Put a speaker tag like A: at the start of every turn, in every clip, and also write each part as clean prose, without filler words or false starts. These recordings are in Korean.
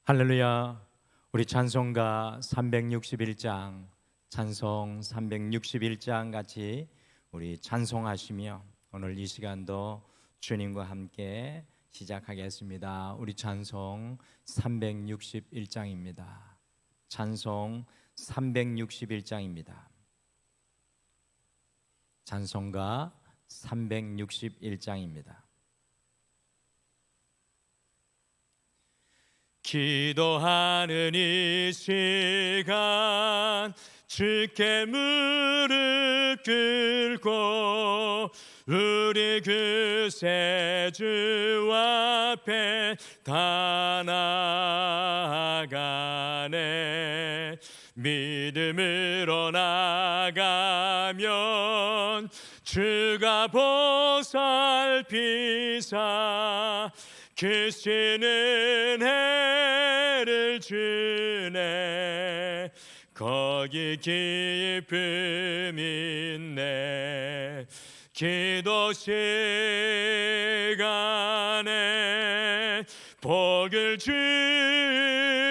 A: 할렐루야. 우리 찬송가 361장, 찬송 361장 같이 우리 찬송하시며 오늘 이 시간도 주님과 함께 시작하겠습니다. 우리 찬송 361장입니다. 찬송 361장입니다. 찬송가 361장입니다. 기도하는 이 시간 주께 무릎 꿇고 우리 그새 주 앞에 다 나아가네. 믿음으로 나가면 주가 보살피사 크신 은혜를 주네. 거기 기쁨 있네. 기도 시간에 복을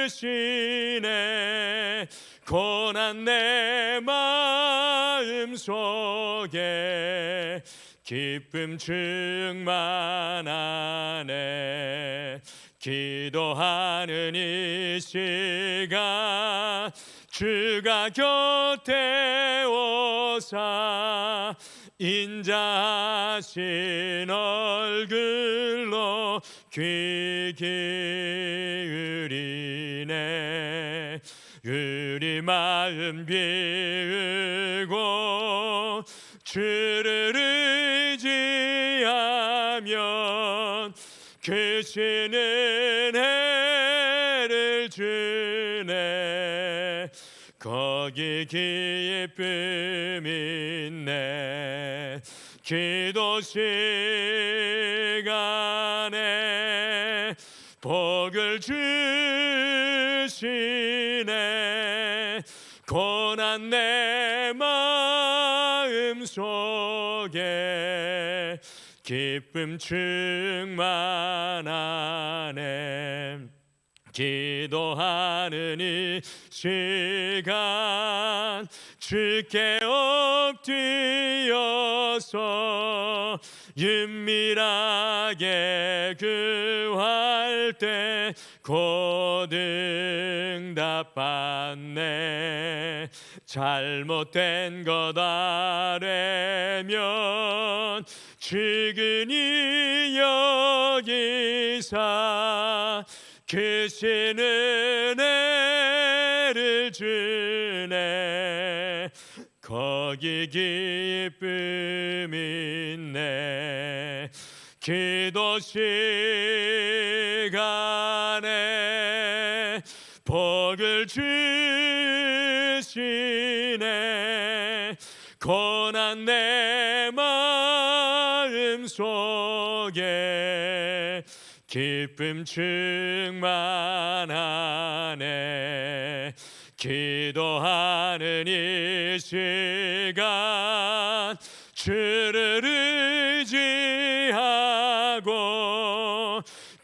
A: 주시네. 고난 내 마음 속에 기쁨 충만하네. 기도하는 이 시간 주가 곁에 오사 인자하신 얼굴로 귀 기울이네. 우리 마음 비우고 주를 의지하면 크신 은혜를 주네. 거기 기쁨 있네. 기도 시간에 복을 주시네. 고난 내 마음 속에 기쁨 충만하네. 기도하는 이 시간 주께 엎드려서 은밀하게 구할 때 곧 응답받네. 잘못된 것 아뢰면 측은히 여기사 크신 은혜를 주네. 거기 기쁨 있네. 기도 시간에 복을 주시네. 고난 내 마음 속에 기쁨 충만하네. 기도하는 이 시간 주를 의지하고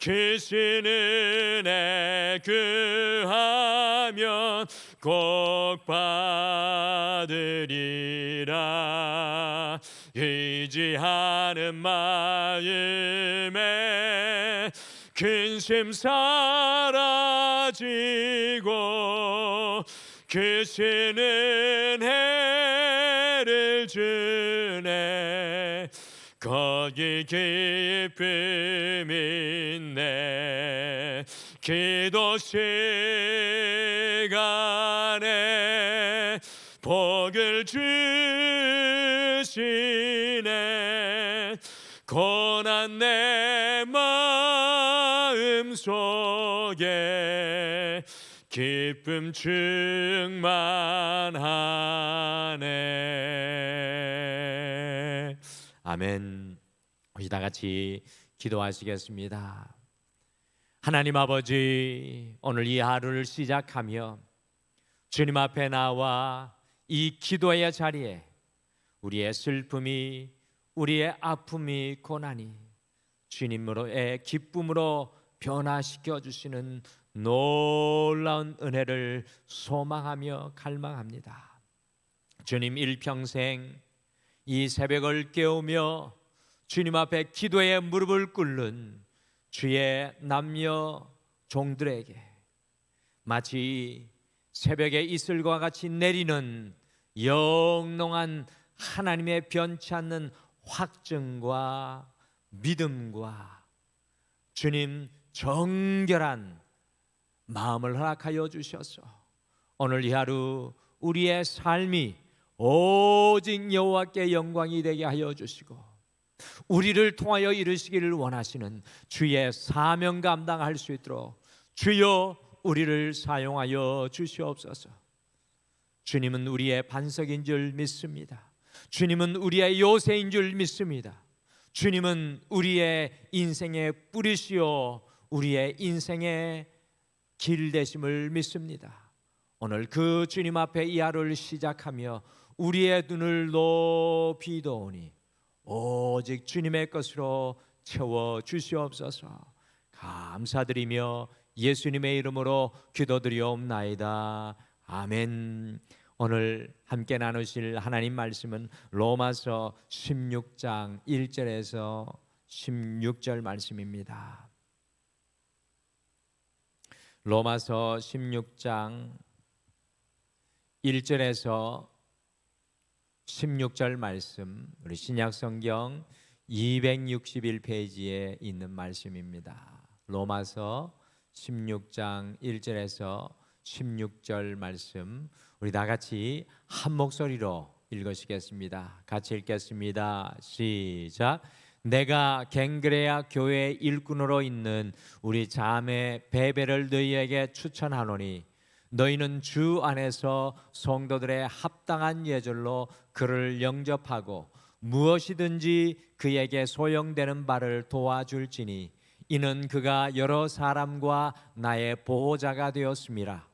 A: 크신 은혜 구하면 꼭 받으리라. 의지하는 마음에 근심 사라지고 크신 은혜를 주네. 거기 기쁨 있네. 기도 시간에 복을 주시네. 고난 내 마음 속에 기쁨 충만하네. 아멘. 우리 다 같이 기도하시겠습니다. 하나님 아버지, 오늘 이 하루를 시작하며 주님 앞에 나와 이 기도의 자리에 우리의 슬픔이, 우리의 아픔이, 고난이 주님으로의 기쁨으로 변화시켜 주시는 놀라운 은혜를 소망하며 갈망합니다. 주님 일평생 이 새벽을 깨우며 주님 앞에 기도의 무릎을 꿇는 주의 남녀 종들에게 마치 새벽의 이슬과 같이 내리는 영롱한 하나님의 변치 않는 확증과 믿음과 주님 정결한 마음을 허락하여 주셔서 오늘 이 하루 우리의 삶이 오직 여호와께 영광이 되게 하여 주시고 우리를 통하여 이루시기를 원하시는 주의 사명 감당할 수 있도록 주여 우리를 사용하여 주시옵소서. 주님은 우리의 반석인 줄 믿습니다. 주님은 우리의 요새인 줄 믿습니다. 주님은 우리의 인생의 뿌리시오 우리의 인생의 길 되심을 믿습니다. 오늘 그 주님 앞에 이 하루를 시작하며 우리의 눈을 높이 도오니 오직 주님의 것으로 채워 주시옵소서. 감사드리며 예수님의 이름으로 기도드리옵나이다. 아멘. 오늘 함께 나누실 하나님 말씀은 로마서 16장 1절에서 16절 말씀입니다. 로마서 16장 1절에서 16절 말씀, 우리 신약성경 261페이지에 있는 말씀입니다. 로마서 16장 1절에서 16절 말씀, 우리 다 같이 한 목소리로 읽으시겠습니다. 같이 읽겠습니다. 시작. 내가 갱그레아 교회 일꾼으로 있는 우리 자매 베베를 너희에게 추천하노니 너희는 주 안에서 성도들의 합당한 예절로 그를 영접하고 무엇이든지 그에게 소용되는 바를 도와줄지니 이는 그가 여러 사람과 나의 보호자가 되었음이라.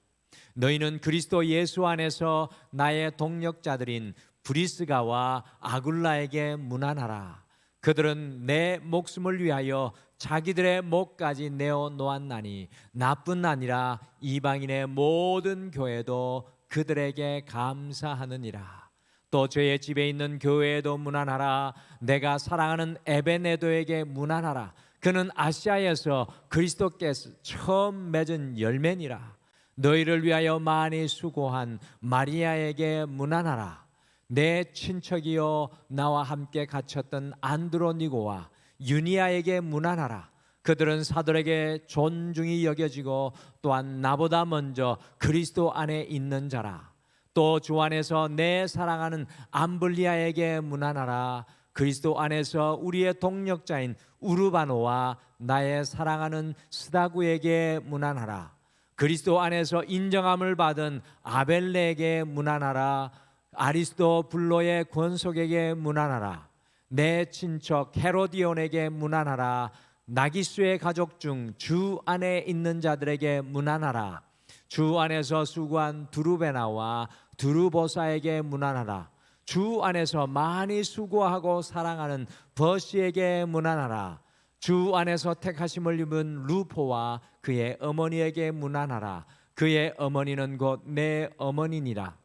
A: 너희는 그리스도 예수 안에서 나의 동력자들인 브리스가와 아굴라에게 문안하라. 그들은 내 목숨을 위하여 자기들의 목까지 내어 놓았나니 나뿐 아니라 이방인의 모든 교회도 그들에게 감사하느니라. 또 저의 집에 있는 교회에도 문안하라. 내가 사랑하는 에베네도에게 문안하라. 그는 아시아에서 그리스도께서 처음 맺은 열매니라. 너희를 위하여 많이 수고한 마리아에게 문안하라. 내 친척이요 나와 함께 갇혔던 안드로니고와 유니아에게 문안하라. 그들은 사도에게 존중이 여겨지고 또한 나보다 먼저 그리스도 안에 있는 자라. 또 주 안에서 내 사랑하는 암블리아에게 문안하라. 그리스도 안에서 우리의 동력자인 우르바노와 나의 사랑하는 스다구에게 문안하라. 그리스도 안에서 인정함을 받은 아벨레에게 문안하라. 아리스도블로의 권속에게 문안하라. 내 친척 헤로디온에게 문안하라. 나기수의 가족 중 주 안에 있는 자들에게 문안하라. 주 안에서 수고한 두루베나와 두루보사에게 문안하라. 주 안에서 많이 수고하고 사랑하는 버시에게 문안하라. 주 안에서 택하심을 입은 루포와 그의 어머니에게 문안하라. 그의 어머니는 곧 내 어머니니라.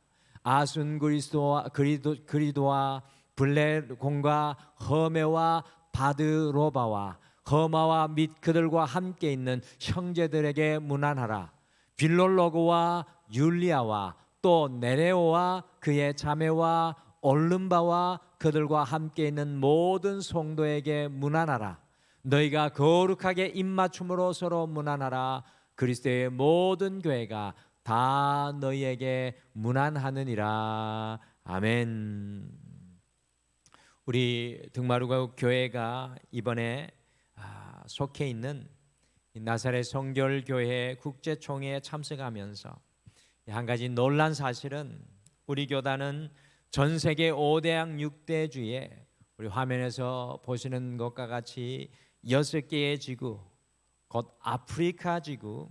A: 아순 그리도와 블레공과 허메와 바드로바와 허마와 및 그들과 함께 있는 형제들에게 문안하라. 빌롤로고와 율리아와 또 네레오와 그의 자매와 올름바와 그들과 함께 있는 모든 성도에게 문안하라. 너희가 거룩하게 입맞춤으로 서로 문안하라. 그리스도의 모든 교회가 다 너희에게 문안하느니라. 아멘. 우리 등마루가 교회가 이번에 속해 있는 나사렛 성결교회 국제총회에 참석하면서 한 가지 놀란 사실은 우리 교단은 전 세계 5대양 6대주에 우리 화면에서 보시는 것과 같이 6개의 지구, 곧 아프리카 지구,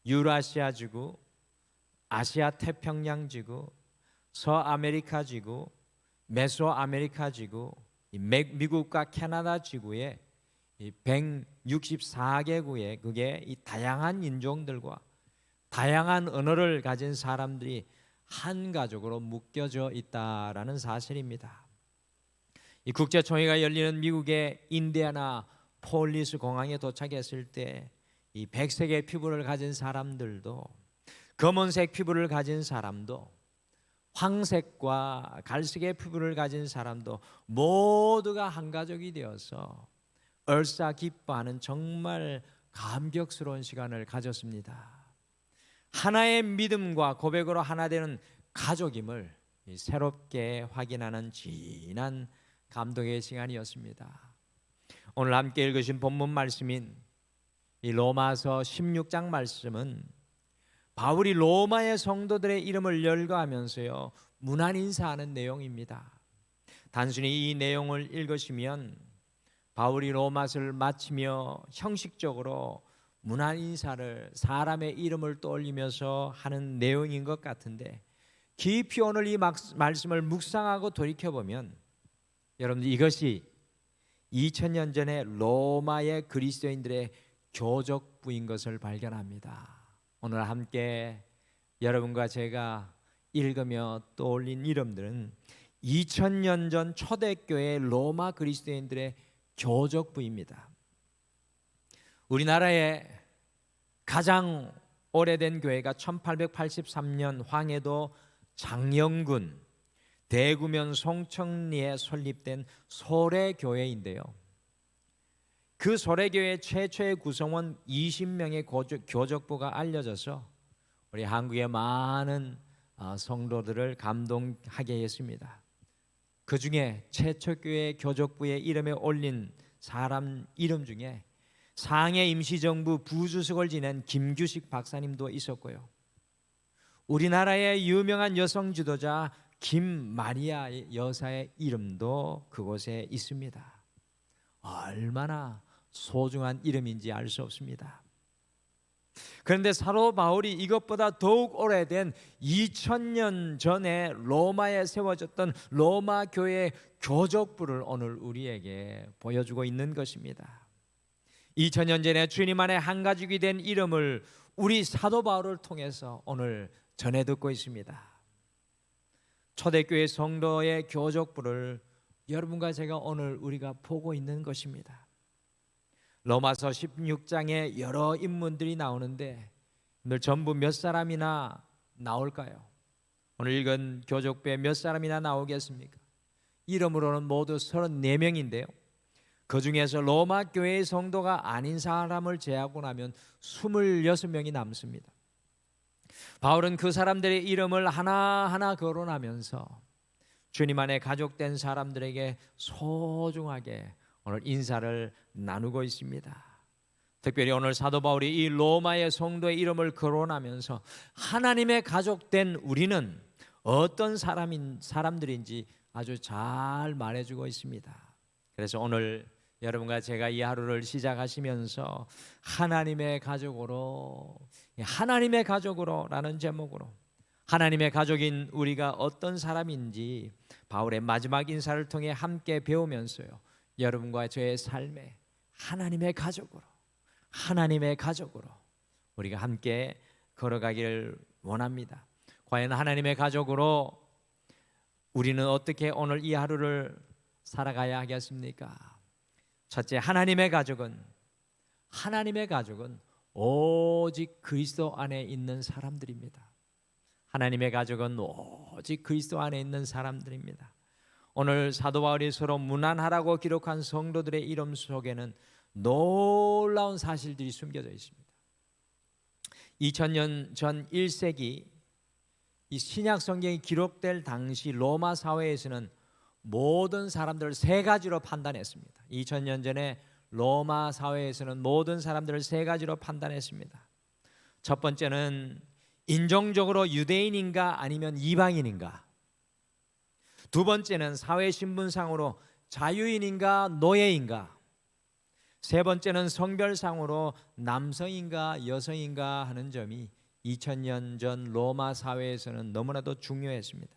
A: 유라시아 지구, 아시아 태평양 지구, 서아메리카 지구, 메소아메리카 지구, 미국과 캐나다 지구에 64개국에 그게 이 다양한 인종들과 다양한 언어를 가진 사람들이 한 가족으로 묶여져 있다라는 사실입니다. 이 국제총회가 열리는 미국의 인디애나 폴리스 공항에 도착했을 때 이 백색의 피부를 가진 사람들도 검은색 피부를 가진 사람도 황색과 갈색의 피부를 가진 사람도 모두가 한 가족이 되어서 얼싸 기뻐하는 정말 감격스러운 시간을 가졌습니다. 하나의 믿음과 고백으로 하나 되는 가족임을 새롭게 확인하는 진한 감동의 시간이었습니다. 오늘 함께 읽으신 본문 말씀인 이 로마서 16장 말씀은 바울이 로마의 성도들의 이름을 열거하면서요 문안 인사하는 내용입니다. 단순히 이 내용을 읽으시면 바울이 로마서를 마치며 형식적으로 문안 인사를 사람의 이름을 떠올리면서 하는 내용인 것 같은데, 깊이 오늘 이 말씀을 묵상하고 돌이켜보면 여러분들 이것이 2000년 전에 로마의 그리스도인들의 교적부인 것을 발견합니다. 오늘 함께 여러분과 제가 읽으며 떠올린 이름들은 2000년 전 초대교회 로마 그리스도인들의 교적부입니다. 우리나라의 가장 오래된 교회가 1883년 황해도 장영군 대구면 송천리에 설립된 소래교회인데요, 그 소래교회 최초의 구성원 20명의 교적부가 알려져서 우리 한국의 많은 성도들을 감동하게 했습니다. 그 중에 최초 교회 교적부의 이름에 올린 사람 이름 중에 상해 임시정부 부주석을 지낸 김규식 박사님도 있었고요, 우리나라의 유명한 여성 지도자 김마리아 여사의 이름도 그곳에 있습니다. 얼마나 소중한 이름인지 알 수 없습니다. 그런데 사도 바울이 이것보다 더욱 오래된 2000년 전에 로마에 세워졌던 로마 교회의 교적부를 오늘 우리에게 보여주고 있는 것입니다. 2000년 전에 주님 안에 한 가족이 된 이름을 우리 사도 바울을 통해서 오늘 전해 듣고 있습니다. 초대교회 성도의 교적부를 여러분과 제가 오늘 우리가 보고 있는 것입니다. 로마서 16장에 여러 인물들이 나오는데 오늘 전부 몇 사람이나 나올까요? 오늘 읽은 교적부에 몇 사람이나 나오겠습니까? 이름으로는 모두 34명인데요 그 중에서 로마 교회의 성도가 아닌 사람을 제하고 나면 26명이 남습니다. 바울은 그 사람들의 이름을 하나하나 거론하면서 주님 안에 가족된 사람들에게 소중하게 오늘 인사를 나누고 있습니다. 특별히 오늘 사도 바울이 이 로마의 성도의 이름을 거론하면서 하나님의 가족된 우리는 어떤 사람들인지 아주 잘 말해주고 있습니다. 그래서 오늘 여러분과 제가 이 하루를 시작하시면서 하나님의 가족으로라는 제목으로 하나님의 가족인 우리가 어떤 사람인지 바울의 마지막 인사를 통해 함께 배우면서요, 여러분과 저의 삶에 하나님의 가족으로 우리가 함께 걸어가기를 원합니다. 과연 하나님의 가족으로 우리는 어떻게 오늘 이 하루를 살아가야 하겠습니까? 첫째, 하나님의 가족은 오직 그리스도 안에 있는 사람들입니다. 하나님의 가족은 오직 그리스도 안에 있는 사람들입니다. 오늘 사도 바울이 서로 문안하라고 기록한 성도들의 이름 속에는 놀라운 사실들이 숨겨져 있습니다. 2000년 전 1세기 이 신약 성경이 기록될 당시 로마 사회에서는 모든 사람들을 세 가지로 판단했습니다. 2000년 전에 로마 사회에서는 모든 사람들을 세 가지로 판단했습니다. 첫 번째는 인종적으로 유대인인가 아니면 이방인인가. 두 번째는 사회 신분상으로 자유인인가 노예인가. 세 번째는 성별상으로 남성인가 여성인가 하는 점이 2000년 전 로마 사회에서는 너무나도 중요했습니다.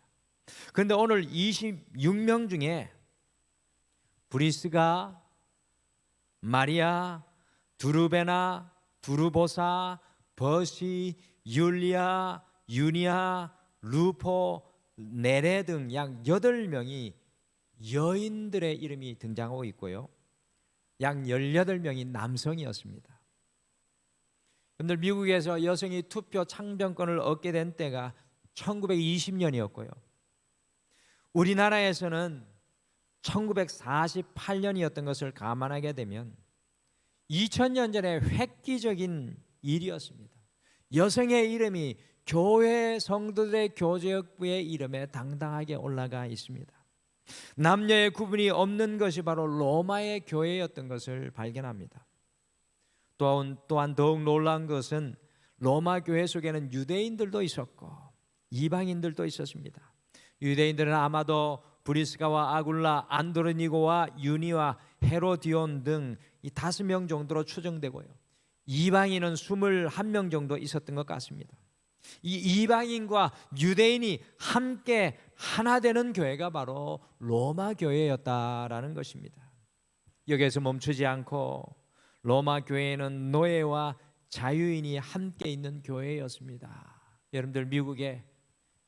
A: 그런데 오늘 26명 중에 브리스가, 마리아, 두루베나, 두루보사, 버시, 율리아, 유니아, 루포, 네레 등 약 8명이 여인들의 이름이 등장하고 있고요, 약 18명이 남성이었습니다. 여러분들, 미국에서 여성이 투표 창정권을 얻게 된 때가 1920년이었고요 우리나라에서는 1948년이었던 것을 감안하게 되면 2000년 전에 획기적인 일이었습니다. 여성의 이름이 교회 성도들의 교제역부의 이름에 당당하게 올라가 있습니다. 남녀의 구분이 없는 것이 바로 로마의 교회였던 것을 발견합니다. 또한 더욱 놀라운 것은 로마 교회 속에는 유대인들도 있었고 이방인들도 있었습니다. 유대인들은 아마도 브리스가와 아굴라, 안드로니고와 유니와 헤로디온 등 이 5명 정도로 추정되고요, 이방인은 21명 정도 있었던 것 같습니다. 이 이방인과 유대인이 함께 하나 되는 교회가 바로 로마 교회였다라는 것입니다. 여기에서 멈추지 않고 로마 교회는 노예와 자유인이 함께 있는 교회였습니다. 여러분들, 미국에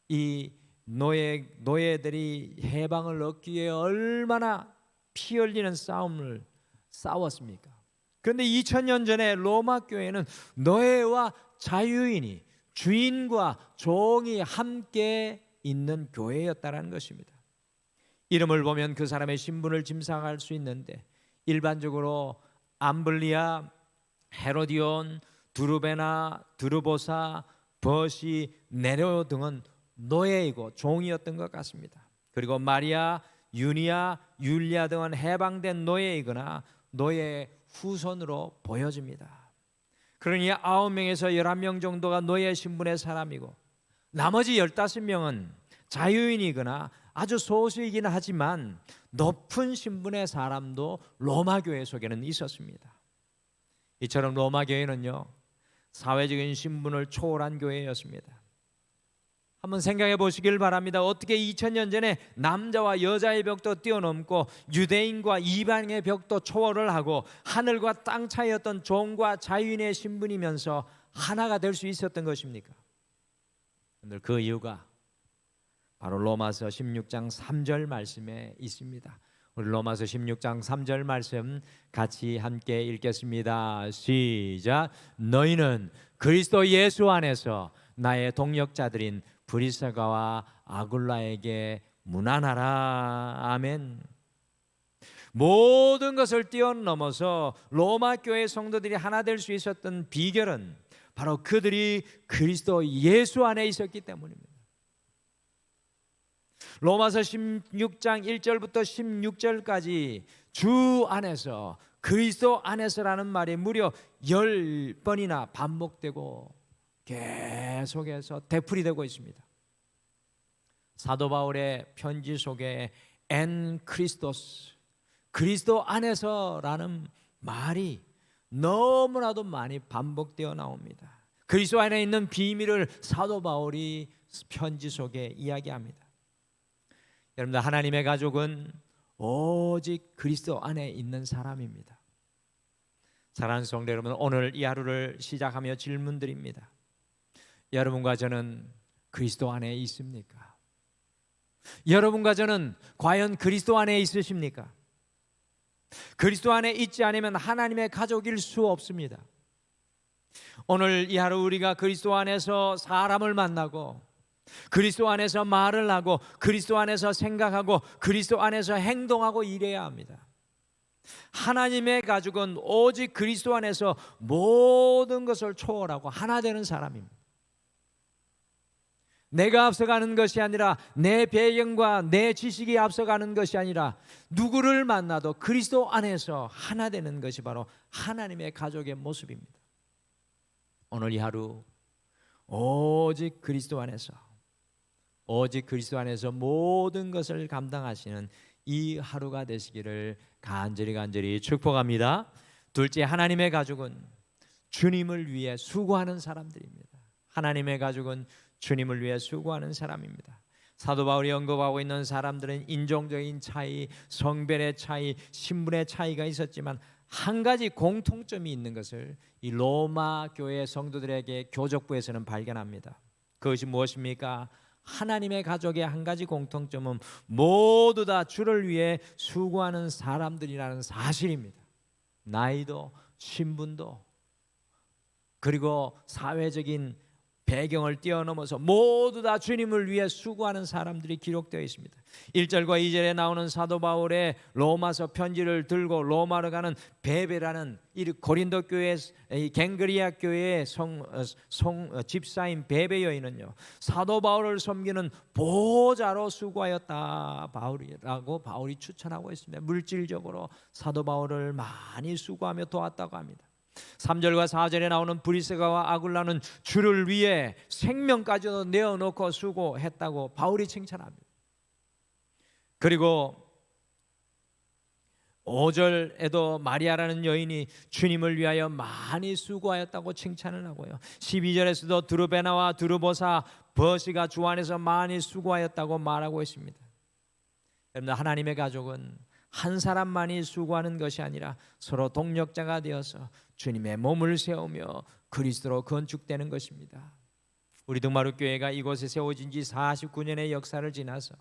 A: 이 노예들이 해방을 얻기 위해 얼마나 피 흘리는 싸움을 싸웠습니까? 그런데 2000년 전에 로마 교회는 노예와 자유인이, 주인과 종이 함께 있는 교회였다는 것입니다. 이름을 보면 그 사람의 신분을 짐작할 수 있는데, 일반적으로 암블리아, 헤로디온, 두루베나, 두루보사, 버시, 네레오 등은 노예이고 종이었던 것 같습니다. 그리고 마리아, 유니아, 율리아 등은 해방된 노예이거나 노예의 후손으로 보여집니다. 그러니 9명에서 11명 정도가 노예 신분의 사람이고 나머지 15명은 자유인이거나 아주 소수이긴 하지만 높은 신분의 사람도 로마 교회 속에는 있었습니다. 이처럼 로마 교회는요, 사회적인 신분을 초월한 교회였습니다. 한번 생각해 보시길 바랍니다. 어떻게 2000년 전에 남자와 여자의 벽도 뛰어넘고 유대인과 이방의 벽도 초월을 하고 하늘과 땅 차이였던 종과 자유인의 신분이면서 하나가 될 수 있었던 것입니까? 그 이유가 바로 로마서 16장 3절 말씀에 있습니다. 우리 로마서 16장 3절 말씀 같이 함께 읽겠습니다. 시작. 너희는 그리스도 예수 안에서 나의 동역자들인 브리스가와 아굴라에게 문안하라. 아멘. 모든 것을 뛰어넘어서 로마 교회 성도들이 하나 될 수 있었던 비결은 바로 그들이 그리스도 예수 안에 있었기 때문입니다. 로마서 16장 1절부터 16절까지 주 안에서, 그리스도 안에서라는 말이 무려 10번이나 반복되고 계속해서 되풀이되고 있습니다. 사도 바울의 편지 속에 엔 크리스토스, 그리스도 안에서라는 말이 너무나도 많이 반복되어 나옵니다. 그리스도 안에 있는 비밀을 사도 바울이 편지 속에 이야기합니다. 여러분들, 하나님의 가족은 오직 그리스도 안에 있는 사람입니다. 사랑하는 성도 여러분, 오늘 이 하루를 시작하며 질문드립니다. 여러분과 저는 그리스도 안에 있습니까? 여러분과 저는 과연 그리스도 안에 있으십니까? 그리스도 안에 있지 않으면 하나님의 가족일 수 없습니다. 오늘 이 하루 우리가 그리스도 안에서 사람을 만나고, 그리스도 안에서 말을 하고, 그리스도 안에서 생각하고, 그리스도 안에서 행동하고 이래야 합니다. 하나님의 가족은 오직 그리스도 안에서 모든 것을 초월하고 하나 되는 사람입니다. 내가 앞서가는 것이 아니라, 내 배경과 내 지식이 앞서가는 것이 아니라, 누구를 만나도 그리스도 안에서 하나 되는 것이 바로 하나님의 가족의 모습입니다. 오늘 이 하루 오직 그리스도 안에서, 오직 그리스도 안에서 모든 것을 감당하시는 이 하루가 되시기를 간절히 축복합니다. 둘째, 하나님의 가족은 주님을 위해 수고하는 사람들입니다. 하나님의 가족은 주님을 위해 수고하는 사람입니다. 사도 바울이 언급하고 있는 사람들은 인종적인 차이, 성별의 차이, 신분의 차이가 있었지만 한 가지 공통점이 있는 것을 이 로마 교회 성도들에게 교적부에서는 발견합니다. 그것이 무엇입니까? 하나님의 가족의 한 가지 공통점은 모두 다 주를 위해 수고하는 사람들이라는 사실입니다. 나이도 신분도 그리고 사회적인 배경을 뛰어넘어서 모두 다 주님을 위해 수고하는 사람들이 기록되어 있습니다. 1절과 2절에 나오는 사도 바울의 로마서 편지를 들고 로마로 가는 베베라는 이 고린도 교회 갱그리아 교회의 집사인 베베 여인은요, 사도 바울을 섬기는 보호자로 수고하였다 바울이라고 바울이 추천하고 있습니다. 물질적으로 사도 바울을 많이 수고하며 도왔다고 합니다. 3절과 4절에 나오는 브리스가와 아굴라는 주를 위해 생명까지도 내어놓고 수고했다고 바울이 칭찬합니다. 그리고 5절에도 마리아라는 여인이 주님을 위하여 많이 수고하였다고 칭찬을 하고요. 12절에서도 드루베나와 드루보사 버시가 주 안에서 많이 수고하였다고 말하고 있습니다. 여러분, 하나님의 가족은 한 사람만이 수고하는 것이 아니라 서로 동력자가 되어서 주님의 몸을 세우며 그리스도로 건축되는 것입니다. 우리 등마루교회가 이곳에 세워진 지 49년의 역사를 지나서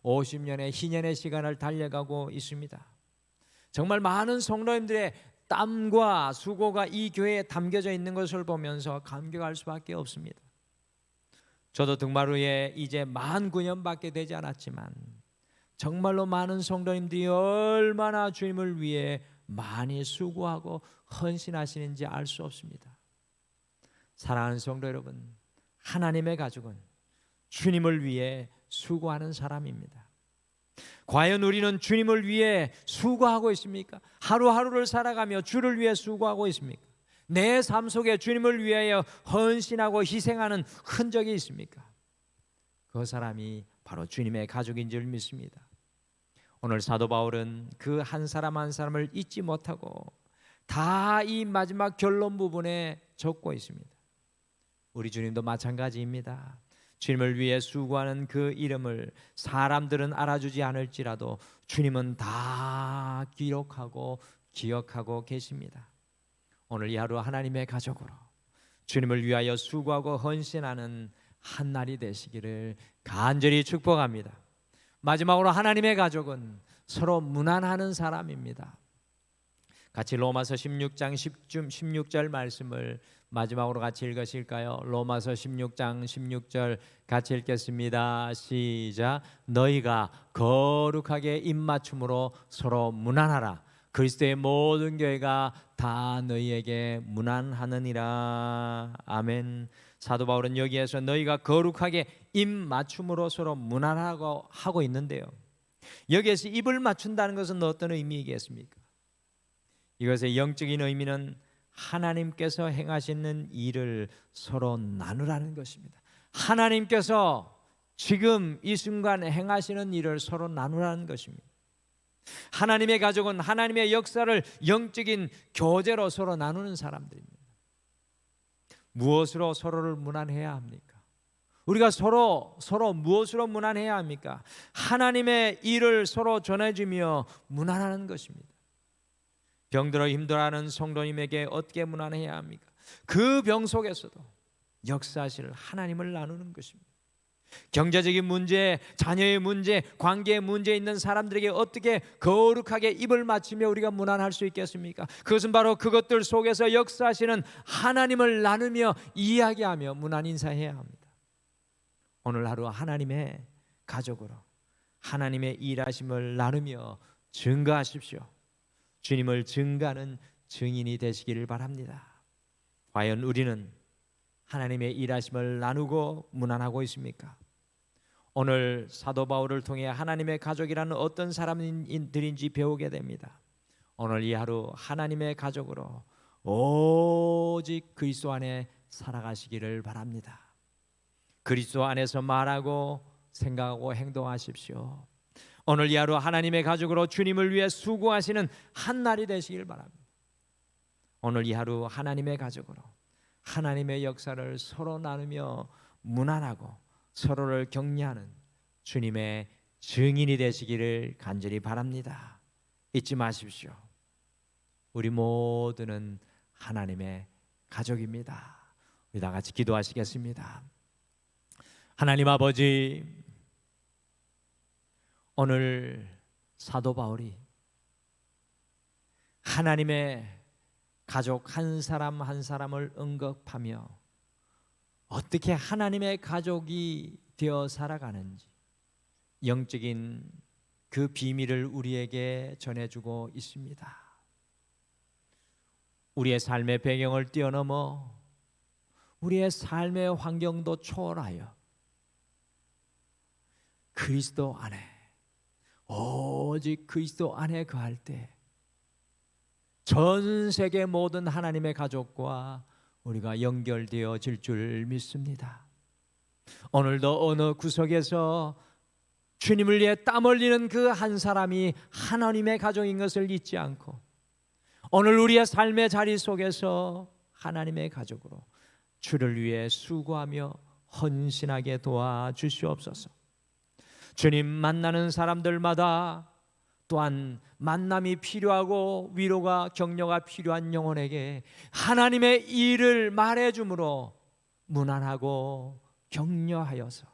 A: 50년의 희년의 시간을 달려가고 있습니다. 정말 많은 성도님들의 땀과 수고가 이 교회에 담겨져 있는 것을 보면서 감격할 수밖에 없습니다. 저도 등마루에 이제 만 9년밖에 되지 않았지만 정말로 많은 성도님들이 얼마나 주님을 위해 많이 수고하고 헌신하시는지 알 수 없습니다. 사랑하는 성도 여러분, 하나님의 가족은 주님을 위해 수고하는 사람입니다. 과연 우리는 주님을 위해 수고하고 있습니까? 하루하루를 살아가며 주를 위해 수고하고 있습니까? 내 삶 속에 주님을 위하여 헌신하고 희생하는 흔적이 있습니까? 그 사람이 바로 주님의 가족인 줄 믿습니다. 오늘 사도 바울은 그 한 사람 한 사람을 잊지 못하고 다 이 마지막 결론 부분에 적고 있습니다. 우리 주님도 마찬가지입니다. 주님을 위해 수고하는 그 이름을 사람들은 알아주지 않을지라도 주님은 다 기록하고 기억하고 계십니다. 오늘 이 하루 하나님의 가족으로 주님을 위하여 수고하고 헌신하는 한 날이 되시기를 간절히 축복합니다. 마지막으로 하나님의 가족은 서로 무난하는 사람입니다. 같이 로마서 16장 16절 말씀을 마지막으로 같이 읽으실까요? 로마서 16장 16절 같이 읽겠습니다. 시작. 너희가 거룩하게 입맞춤으로 서로 무난하라. 그리스도의 모든 교회가 다 너희에게 무난하느니라. 아멘. 사도 바울은 여기에서 너희가 거룩하게 입 맞춤으로 서로 무난하고 하고 있는데요, 여기에서 입을 맞춘다는 것은 어떤 의미이겠습니까? 이것의 영적인 의미는 하나님께서 행하시는 일을 서로 나누라는 것입니다. 하나님께서 지금 이 순간 행하시는 일을 서로 나누라는 것입니다. 하나님의 가족은 하나님의 역사를 영적인 교제로 서로 나누는 사람들입니다. 무엇으로 서로를 무난해야 합니까? 우리가 서로 무엇으로 무난해야 합니까? 하나님의 일을 서로 전해주며 무난하는 것입니다. 병들어 힘들어하는 성도님에게 어떻게 무난해야 합니까? 그 병 속에서도 역사하실 하나님을 나누는 것입니다. 경제적인 문제, 자녀의 문제, 관계의 문제 있는 사람들에게 어떻게 거룩하게 입을 맞추며 우리가 무난할 수 있겠습니까? 그것은 바로 그것들 속에서 역사하시는 하나님을 나누며 이야기하며 무난 인사해야 합니다. 오늘 하루 하나님의 가족으로 하나님의 일하심을 나누며 증거하십시오. 주님을 증거하는 증인이 되시기를 바랍니다. 과연 우리는 하나님의 일하심을 나누고 무난하고 있습니까? 오늘 사도 바울을 통해 하나님의 가족이라는 어떤 사람들인지 배우게 됩니다. 오늘 이 하루 하나님의 가족으로 오직 그리스도 안에 살아가시기를 바랍니다. 그리스도 안에서 말하고 생각하고 행동하십시오. 오늘 이 하루 하나님의 가족으로 주님을 위해 수고하시는 한 날이 되시길 바랍니다. 오늘 이 하루 하나님의 가족으로 하나님의 역사를 서로 나누며 무난하고 서로를 격려하는 주님의 증인이 되시기를 간절히 바랍니다. 잊지 마십시오. 우리 모두는 하나님의 가족입니다. 우리 다 같이 기도하시겠습니다. 하나님 아버지, 오늘 사도 바울이 하나님의 가족 한 사람 한 사람을 언급하며 어떻게 하나님의 가족이 되어 살아가는지 영적인 그 비밀을 우리에게 전해주고 있습니다. 우리의 삶의 배경을 뛰어넘어 우리의 삶의 환경도 초월하여 그리스도 안에, 오직 그리스도 안에 거할 때 전 세계 모든 하나님의 가족과 우리가 연결되어질 줄 믿습니다. 오늘도 어느 구석에서 주님을 위해 땀 흘리는 그 한 사람이 하나님의 가족인 것을 잊지 않고 오늘 우리의 삶의 자리 속에서 하나님의 가족으로 주를 위해 수고하며 헌신하게 도와주시옵소서. 주님 만나는 사람들마다 또한 만남이 필요하고 위로가 격려가 필요한 영혼에게 하나님의 일을 말해주므로 무난하고 격려하여서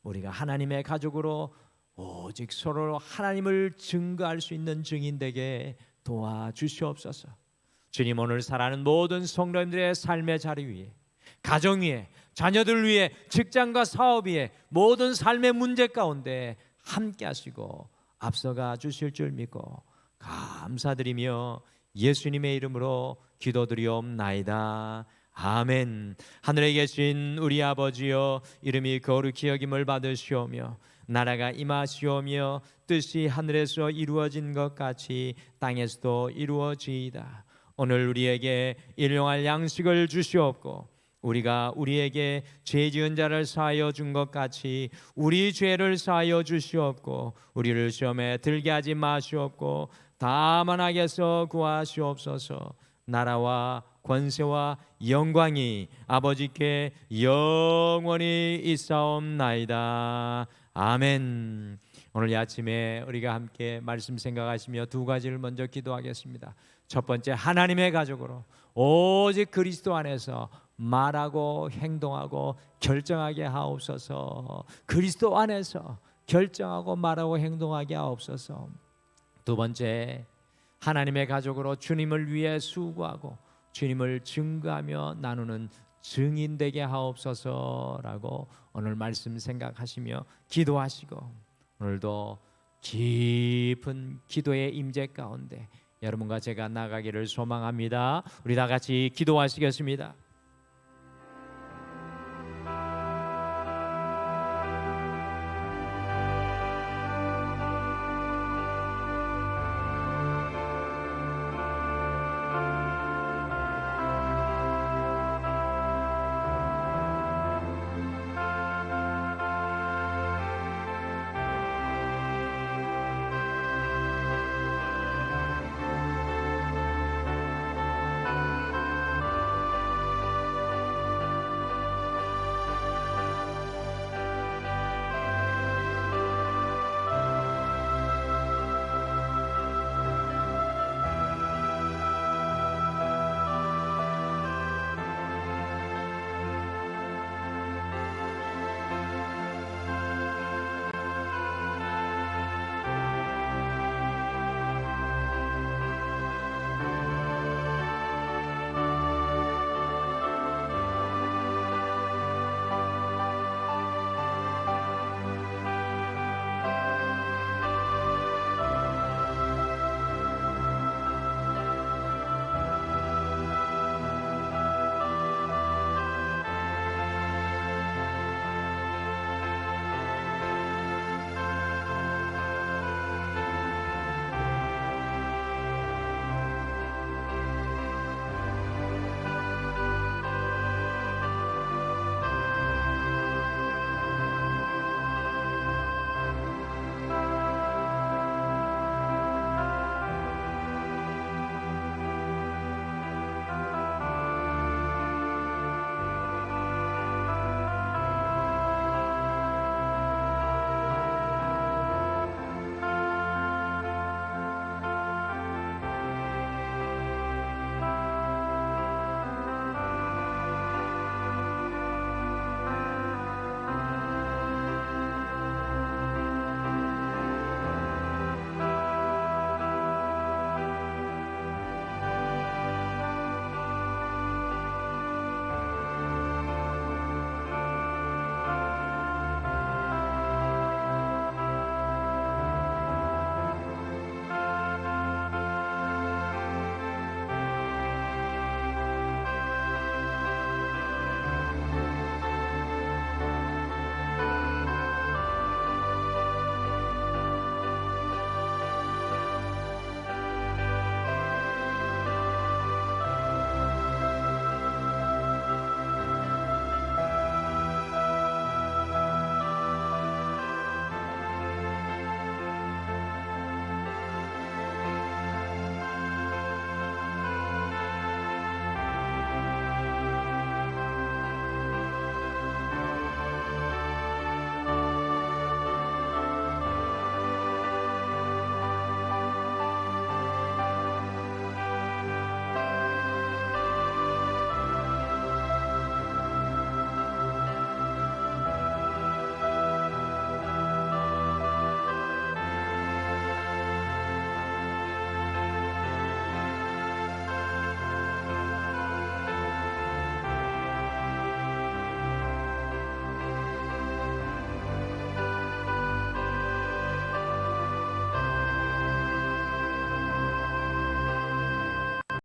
A: 우리가 하나님의 가족으로 오직 서로 하나님을 증거할 수 있는 증인 되게 도와주시옵소서. 주님, 오늘 살아가는 모든 성도님들의 삶의 자리 위에, 가정 위에, 자녀들 위에, 직장과 사업 위에, 모든 삶의 문제 가운데 함께 하시고 앞서가 주실 줄 믿고 감사드리며 예수님의 이름으로 기도드리옵나이다. 아멘. 하늘에 계신 우리 아버지여, 이름이 거룩히 여김을 받으시오며 나라가 임하시오며 뜻이 하늘에서 이루어진 것 같이 땅에서도 이루어지이다. 오늘 우리에게 일용할 양식을 주시옵고 우리가 우리에게 죄 지은 자를 사하여 준 것 같이 우리 죄를 사하여 주시옵고 우리를 시험에 들게 하지 마시옵고 다만 악에서 구하시옵소서. 나라와 권세와 영광이 아버지께 영원히 있사옵나이다. 아멘. 오늘 이 아침에 우리가 함께 말씀 생각하시며 두 가지를 먼저 기도하겠습니다. 첫 번째, 하나님의 가족으로 오직 그리스도 안에서 말하고 행동하고 결정하게 하옵소서. 그리스도 안에서 결정하고 말하고 행동하게 하옵소서. 두 번째, 하나님의 가족으로 주님을 위해 수고하고 주님을 증거하며 나누는 증인 되게 하옵소서라고 오늘 말씀 생각하시며 기도하시고 오늘도 깊은 기도의 임재 가운데 여러분과 제가 나가기를 소망합니다. 우리 다 같이 기도하시겠습니다.